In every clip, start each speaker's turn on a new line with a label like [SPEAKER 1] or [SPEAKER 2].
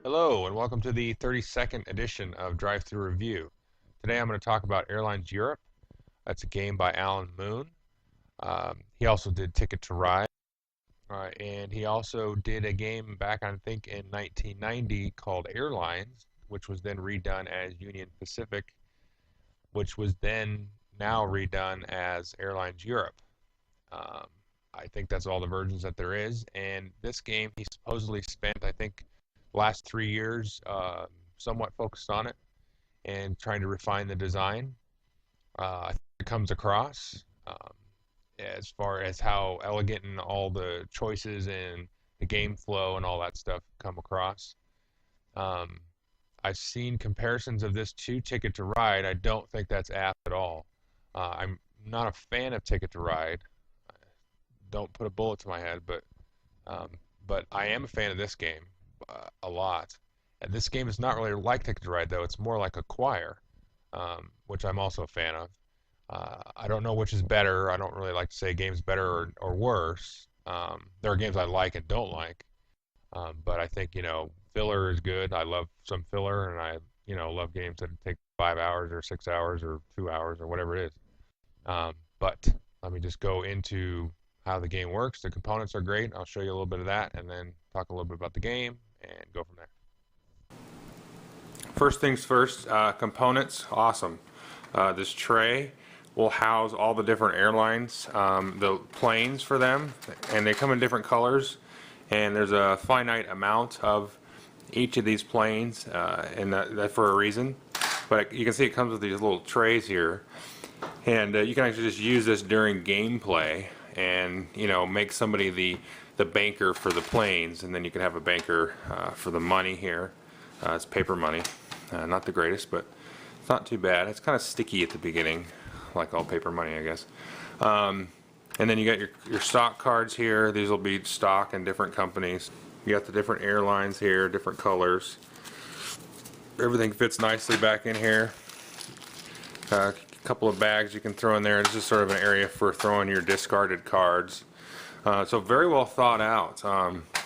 [SPEAKER 1] Hello, and welcome to the 32nd edition of Drive-Thru Review. Today I'm going to talk about Airlines Europe. That's a game by Alan Moon. He also did Ticket to Ride, and he also did a game back, I think, in 1990 called Airlines, which was then redone as Union Pacific, which was then now redone as Airlines Europe. Um, I think that's all the versions that there is, and this game he supposedly spent, I think, last 3 years somewhat focused on it and trying to refine the design. I think it comes across as far as how elegant and all the choices and the game flow and all that stuff come across. Um, I've seen comparisons of this to Ticket to Ride. I don't think that's apt at all. I'm not a fan of Ticket to Ride. Don't put a bullet to my head, um, but I am a fan of this game a lot. And this game is not really like Ticket to Ride, though. It's more like Acquire, which I'm also a fan of. I don't know which is better. I don't really like to say games better or worse. There are games I like and don't like, but I think filler is good. I love some filler, and I love games that take 5 hours or 6 hours or 2 hours or whatever it is. But let me just go into how the game works. The components are great. I'll show you a little bit of that, and then talk a little bit about the game and go from there. First things first, components, awesome. This tray will house all the different airlines, the planes for them, and they come in different colors, and there's a finite amount of each of these planes, and that for a reason. But you can see it comes with these little trays here, and you can actually just use this during gameplay and make somebody the banker for the planes, and then you can have a banker for the money here. It's paper money, not the greatest, but it's not too bad. It's kind of sticky at the beginning, like all paper money, I guess. And then you got your stock cards here. These will be stock in different companies. You got the different airlines here, different colors. Everything fits nicely back in here. A couple of bags you can throw in there. It's just sort of an area for throwing your discarded cards. So very well thought out.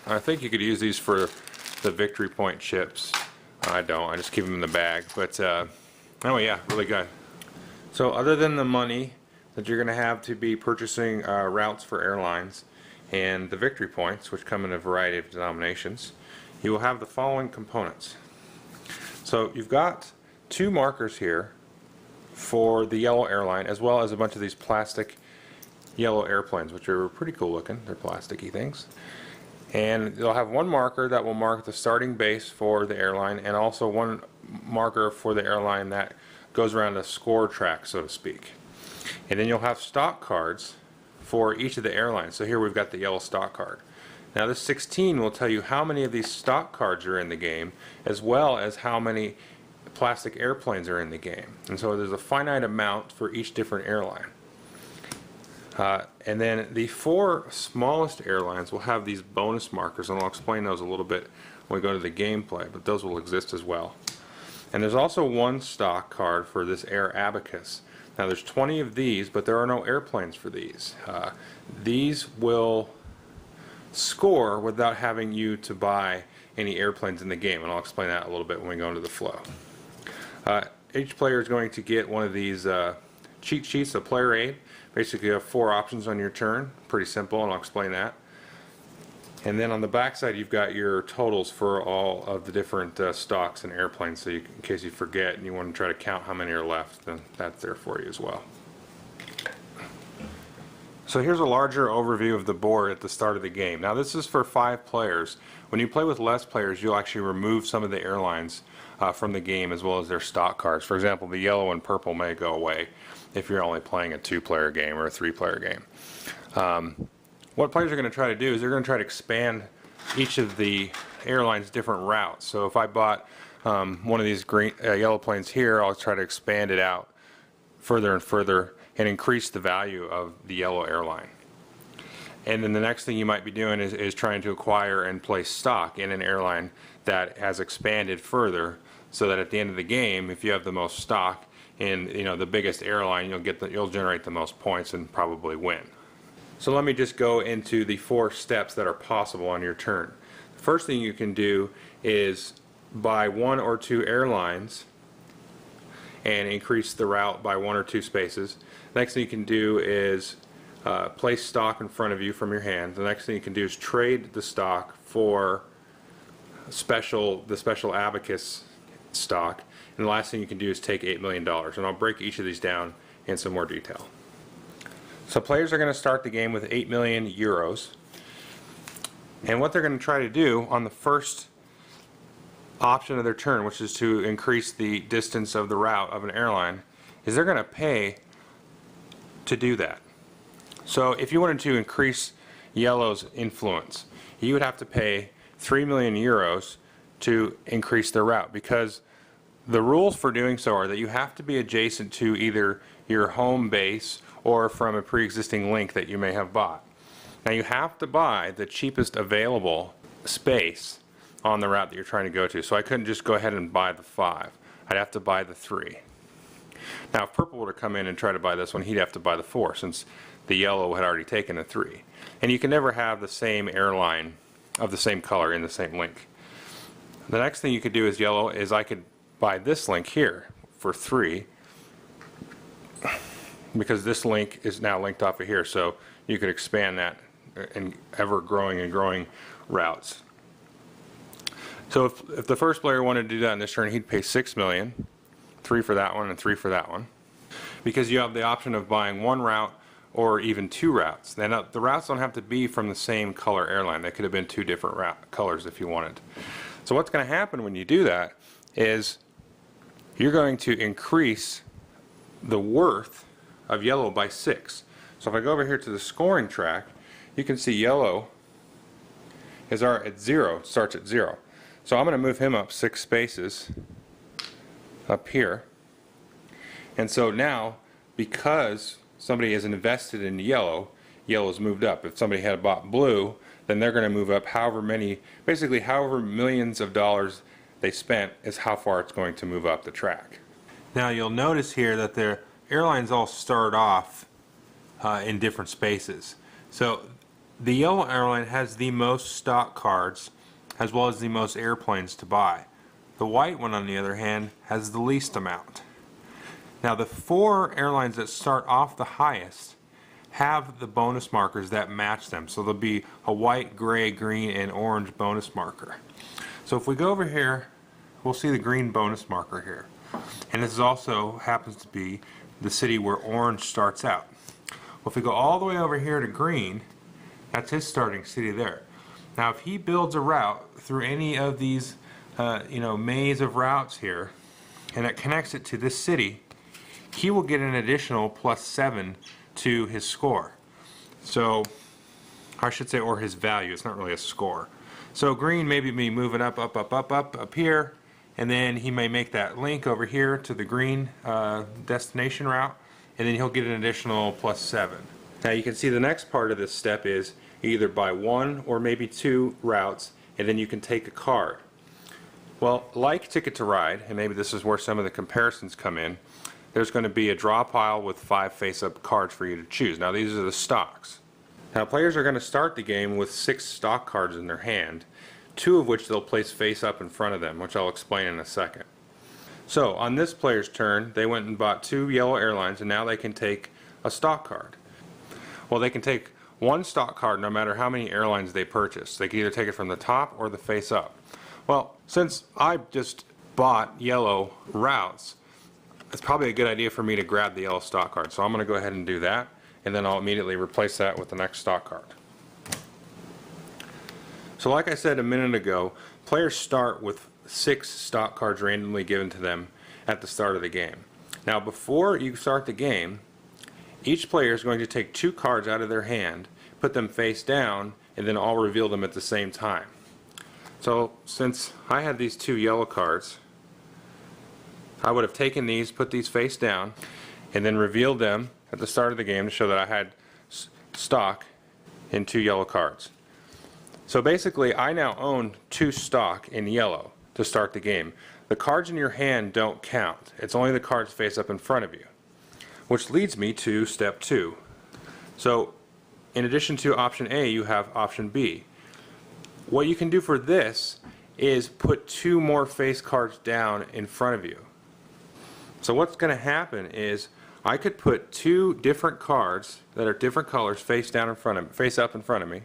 [SPEAKER 1] I think you could use these for the victory point chips. I don't. I just keep them in the bag. But anyway, yeah, really good. So other than the money that you're going to have to be purchasing routes for airlines and the victory points, which come in a variety of denominations, you will have the following components. So you've got two markers here for the yellow airline, as well as a bunch of these plastic yellow airplanes, which are pretty cool looking. They're plasticky things. And they'll have one marker that will mark the starting base for the airline, and also one marker for the airline that goes around the score track, so to speak. And then you'll have stock cards for each of the airlines. So here we've got the yellow stock card. Now this 16 will tell you how many of these stock cards are in the game, as well as how many plastic airplanes are in the game. And so there's a finite amount for each different airline. And then the four smallest airlines will have these bonus markers, and I'll explain those a little bit when we go to the gameplay, but those will exist as well. And there's also one stock card for this Air Abacus. Now there's 20 of these, but there are no airplanes for these. These will score without having you to buy any airplanes in the game, and I'll explain that a little bit when we go into the flow. Each player is going to get one of these cheat sheets, a player aid. Basically you have four options on your turn, pretty simple, and I'll explain that. And then on the back side you've got your totals for all of the different stocks and airplanes, so in case you forget and you want to try to count how many are left, then that's there for you as well. So here's a larger overview of the board at the start of the game. Now this is for 5 players. When you play with less players, you'll actually remove some of the airlines from the game, as well as their stock cards. For example, the yellow and purple may go away if you're only playing a 2-player game or a 3-player game. What players are going to try to do is they're going to try to expand each of the airlines' different routes. So if I bought one of these yellow planes here, I'll try to expand it out further and further and increase the value of the yellow airline. And then the next thing you might be doing is trying to acquire and place stock in an airline that has expanded further, so that at the end of the game, if you have the most stock in the biggest airline, you'll generate the most points and probably win. So let me just go into the 4 steps that are possible on your turn. The first thing you can do is by 1 or 2 airlines and increase the route by 1 or 2 spaces. Next thing you can do is place stock in front of you from your hand. The next thing you can do is trade the stock for the special abacus stock. And the last thing you can do is take $8 million. And I'll break each of these down in some more detail. So players are going to start the game with 8 million euros. And what they're going to try to do on the first option of their turn, which is to increase the distance of the route of an airline, is they're going to pay to do that. So if you wanted to increase yellow's influence, you would have to pay 3 million euros to increase their route, because the rules for doing so are that you have to be adjacent to either your home base or from a pre-existing link that you may have bought. Now you have to buy the cheapest available space on the route that you're trying to go to. So I couldn't just go ahead and buy the 5. I'd have to buy the 3. Now if purple were to come in and try to buy this one, he'd have to buy the 4, since the yellow had already taken the 3. And you can never have the same airline of the same color in the same link. The next thing you could do as yellow is I could buy this link here for 3, because this link is now linked off of here, so you could expand that in ever growing and growing routes. So if the first player wanted to do that in this turn, he'd pay 6 million, 3 for that one and 3 for that one, because you have the option of buying 1 route or even 2 routes. Then the routes don't have to be from the same color airline. They could have been 2 different colors if you wanted. So what's going to happen when you do that is you're going to increase the worth of yellow by 6. So if I go over here to the scoring track, you can see yellow is at 0, starts at 0. So I'm going to move him up 6 spaces up here. And so now, because somebody is invested in yellow's moved up. If somebody had bought blue, then they're going to move up however millions of dollars they spent is how far it's going to move up the track. Now you'll notice here that the airlines all start off in different spaces. So the yellow airline has the most stock cards as well as the most airplanes to buy. The white one, on the other hand, has the least amount. Now the 4 airlines that start off the highest have the bonus markers that match them. So there'll be a white, gray, green, and orange bonus marker. So if we go over here, we'll see the green bonus marker here. And this also happens to be the city where orange starts out. Well, if we go all the way over here to green, that's his starting city there. Now if he builds a route through any of these maze of routes here, and it connects it to this city, he will get an additional +7 to his score. So I should say, or his value. It's not really a score. So green may be moving up here, and then he may make that link over here to the green destination route, and then he'll get an additional +7. Now you can see the next part of this step is either buy 1 or maybe 2 routes, and then you can take a card. Well, like Ticket to Ride, and maybe this is where some of the comparisons come in, there's going to be a draw pile with 5 face-up cards for you to choose. Now these are the stocks. Now players are going to start the game with 6 stock cards in their hand, 2 of which they'll place face-up in front of them, which I'll explain in a second. So on this player's turn, they went and bought 2 yellow airlines, and now they can take a stock card. Well, they can take 1 stock card no matter how many airlines they purchase. They can either take it from the top or the face-up. Well, since I just bought yellow routes, it's probably a good idea for me to grab the yellow stock card. So I'm going to go ahead and do that, and then I'll immediately replace that with the next stock card. So like I said a minute ago, players start with 6 stock cards randomly given to them at the start of the game. Now before you start the game, each player is going to take 2 cards out of their hand, put them face down, and then I'll reveal them at the same time. So since I had these 2 yellow cards, I would have taken these, put these face down, and then revealed them at the start of the game to show that I had stock in 2 yellow cards. So basically I now own 2 stock in yellow to start the game. The cards in your hand don't count. It's only the cards face up in front of you. Which leads me to step 2. So in addition to option A, you have option B. What you can do for this is put 2 more face cards down in front of you. So what's going to happen is I could put 2 different cards that are different colors face up in front of me,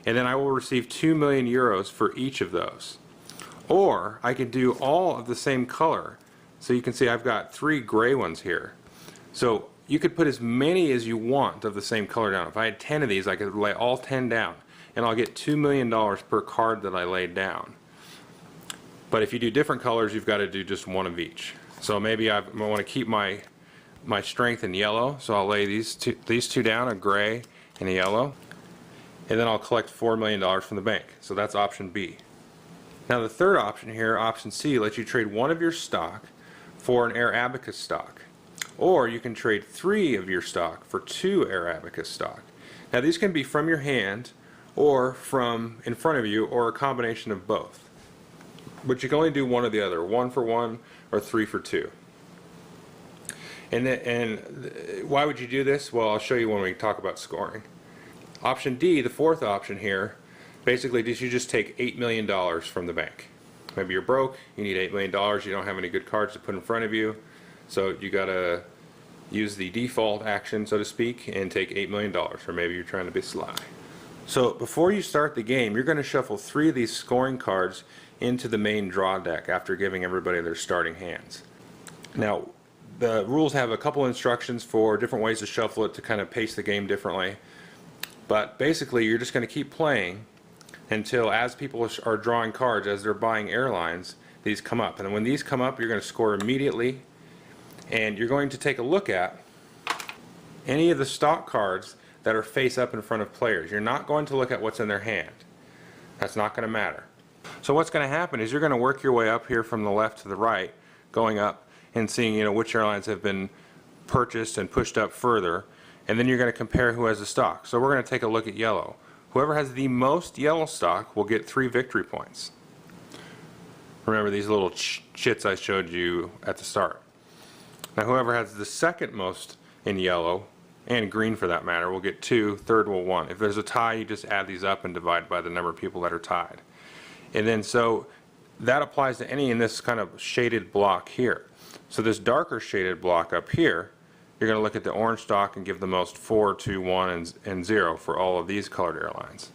[SPEAKER 1] and then I will receive 2 million euros for each of those. Or I could do all of the same color. So you can see I've got 3 gray ones here. So you could put as many as you want of the same color down. If I had 10 of these, I could lay all 10 down, and I'll get $2 million per card that I laid down. But if you do different colors, you've got to do just 1 of each. So maybe I want to keep my strength in yellow, so I'll lay these two down, a gray and a yellow, and then I'll collect $4 million from the bank. So that's option B. Now the third option here, option C, lets you trade 1 of your stock for an Air Abacus stock. Or you can trade 3 of your stock for 2 Air Abacus stock. Now these can be from your hand or from in front of you, or a combination of both. But you can only do one or the other, 1 for 1 or 3 for 2. And why would you do this? Well, I'll show you when we talk about scoring. Option D, the fourth option here, basically you just take $8 million from the bank. Maybe you're broke, you need $8 million, you don't have any good cards to put in front of you, so you gotta use the default action, so to speak, and take $8 million, or maybe you're trying to be sly. So before you start the game, you're going to shuffle 3 of these scoring cards into the main draw deck after giving everybody their starting hands. Now, the rules have a couple instructions for different ways to shuffle it to kind of pace the game differently. But basically, you're just going to keep playing until, as people are drawing cards, as they're buying airlines, these come up. And when these come up, you're going to score immediately. And you're going to take a look at any of the stock cards that are face up in front of players. You're not going to look at what's in their hand. That's not going to matter. So what's going to happen is you're going to work your way up here from the left to the right, going up and seeing which airlines have been purchased and pushed up further, and then you're going to compare who has the stock. So we're going to take a look at yellow. Whoever has the most yellow stock will get 3 victory points. Remember these little chits I showed you at the start. Now whoever has the second most in yellow, and green for that matter, will get 2, third will 1. If there's a tie, you just add these up and divide by the number of people that are tied. And then so that applies to any in this kind of shaded block here. So this darker shaded block up here, you're going to look at the orange stock and give the most 4, 2, 1, and 0 for all of these colored airlines.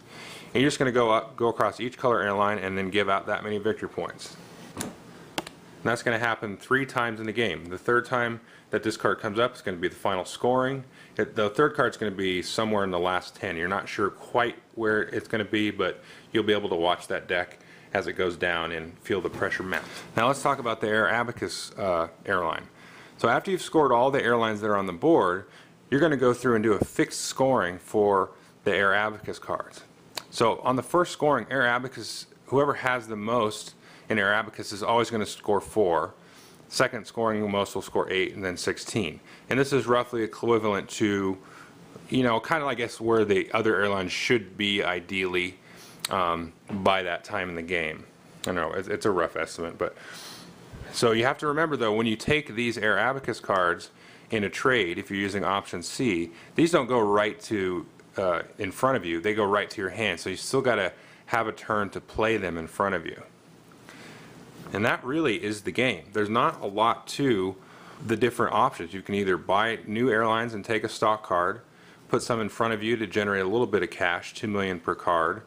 [SPEAKER 1] And you're just going to go across each color airline and then give out that many victory points. And that's going to happen 3 times in the game. The third time that this card comes up is going to be the final scoring. The third card is going to be somewhere in the last 10. You're not sure quite where it's going to be, but you'll be able to watch that deck as it goes down and feel the pressure mount. Now let's talk about the Air Abacus airline. So after you've scored all the airlines that are on the board, you're going to go through and do a fixed scoring for the Air Abacus cards. So on the first scoring, Air Abacus, whoever has the most in Air Abacus is always going to score 4. Second scoring most will score 8, and then 16. And this is roughly equivalent to, kind of I guess where the other airlines should be ideally by that time in the game. I know it's a rough estimate, but so you have to remember though, when you take these Air Abacus cards in a trade, if you're using option C, these don't go right to in front of you, they go right to your hand, so you still got to have a turn to play them in front of you. And that really is the game. There's not a lot to the different options. You can either buy new airlines and take a stock card, put some in front of you to generate a little bit of cash, $2 million per card,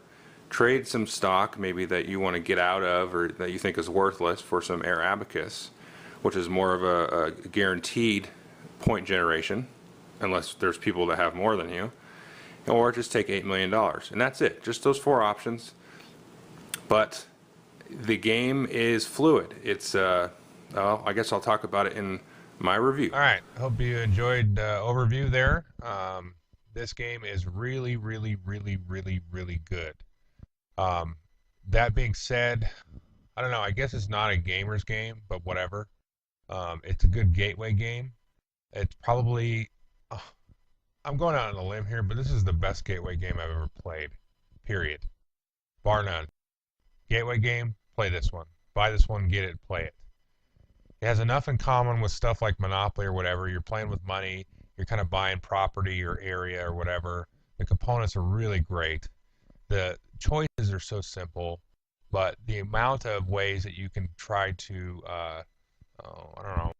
[SPEAKER 1] trade some stock maybe that you want to get out of or that you think is worthless for some Air Abacus, which is more of a guaranteed point generation, unless there's people that have more than you, or just take $8 million. And that's it, just those 4 options. But the game is fluid. It's, I guess I'll talk about it in my review.
[SPEAKER 2] All right, hope you enjoyed the overview there. This game is really, really, really, really, really good. That being said, I don't know, I guess it's not a gamer's game, but whatever. It's a good gateway game. It's probably, I'm going out on a limb here, but this is the best gateway game I've ever played, period. Bar none. Gateway game, play this one. Buy this one, get it, play it. It has enough in common with stuff like Monopoly or whatever. You're playing with money, you're kind of buying property or area or whatever. The components are really great. The choices are so simple. but the amount of ways that you can try to, oh, I don't know,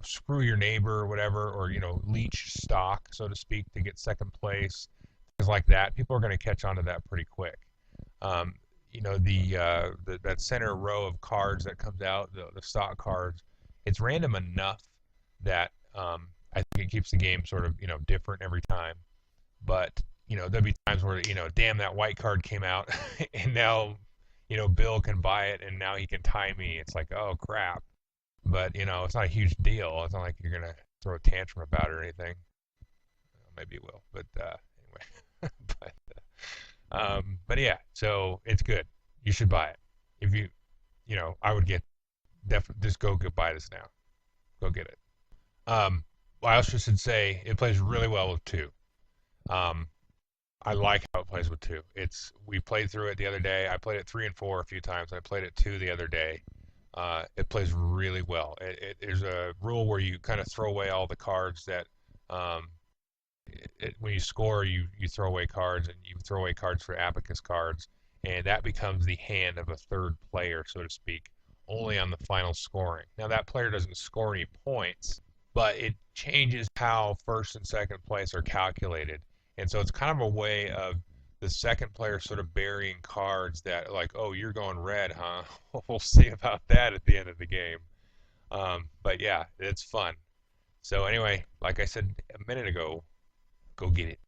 [SPEAKER 2] screw your neighbor or whatever, or leech stock, so to speak, to get second place, things like that. People are going to catch on to that pretty quick. Um, that center row of cards that comes out, the stock cards, it's random enough that I think it keeps the game sort of different every time. But there'll be times where damn, that white card came out, and now Bill can buy it, and now he can tie me. It's like, oh crap. But it's not a huge deal. It's not like you're gonna throw a tantrum about it or anything. Maybe you will, but anyway. But yeah, so it's good. You should buy it. If I would get definitely just go buy this now. Go get it. I also should say it plays really well with two. Um, I like how it plays with two. We played through it the other day. I played it 3 and 4 a few times. I played it 2 the other day. It plays really well. There's a rule where you kind of throw away all the cards that um, when you score, you throw away cards, and you throw away cards for abacus cards, and that becomes the hand of a third player, so to speak, only on the final scoring. Now that player doesn't score any points, but it changes how first and second place are calculated, and so it's kind of a way of the second player sort of burying cards that like, oh, you're going red, huh? We'll see about that at the end of the game. But yeah, it's fun. So anyway, like I said a minute ago, go get it.